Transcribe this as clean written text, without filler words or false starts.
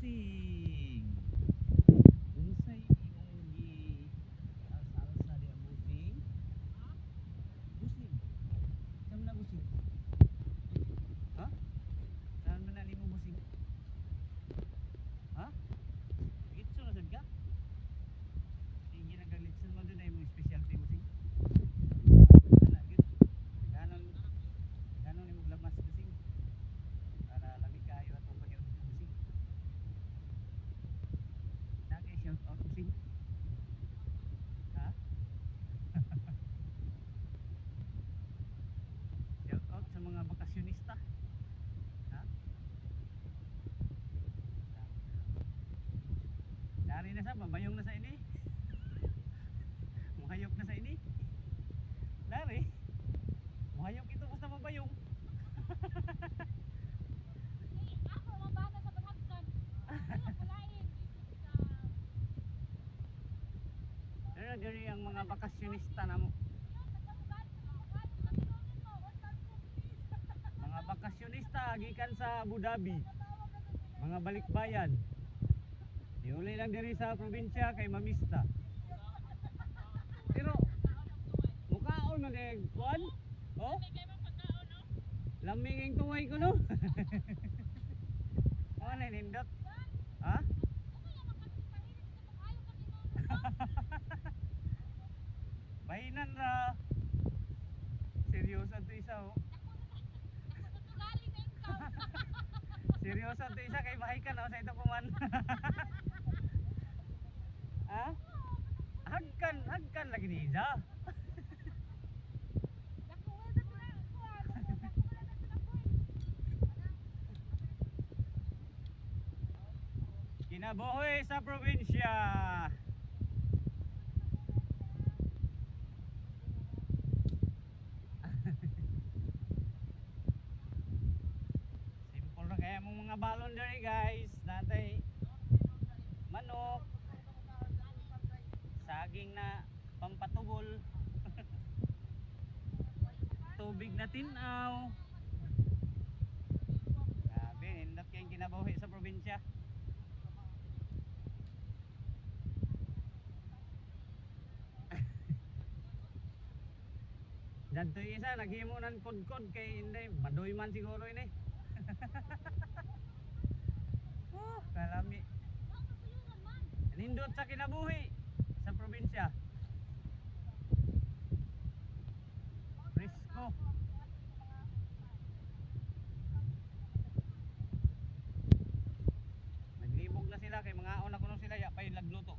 busing. Unsay imong gi salsa di busing? Busing. Saan na busing? Ha? Saan man na nimo busing? Ha? Gitso na sad ka? Sige na galitson mo dun ay mong specialty busing. Ana gid. Ganon ganon nimo glamas busing. Para lamig kayo atong pag-iot busing. Nagay shout out busing. Ha? Shout out sa mga bakasyonista. Ha? Dari na sa mabayong na sa ini. Muhayop na sa ini. Dari. Muhayop ito basta mabayong. Ako mabana sa paghagkan. Wala kulain. Pero diri ang mga bakasyonista namo. Mga bakasyonista gikan sa Abu Dhabi. Mga balikbayan. Diuli lang diri sa probinsya kay mamista. Pero mukhaon man eh kuan? Oh? Lamig ang tuway ko no. Oh, nindot. Ha? Bahinan ra. Seryoso to isa oh. Seryoso to isa kay mahikan oh sa ito kuman. Ha? Hagkan lagi ni Iza. Kinabuhi sa probinsya. Simple na kaya mong mga balon diri guys. Natay manok. Saging na pampatubol. Tubig na tinaw. Grabe, nindot kayong kinabuhi sa probinsya. Dadto isa naghimunan kod-kod kay hindi madoy man siguro ini. Kalami. Nindot sa kinabuhi sa probinsya. Presko. Naglibog na sila kay mga una kuno sila ya pa yung lagluto.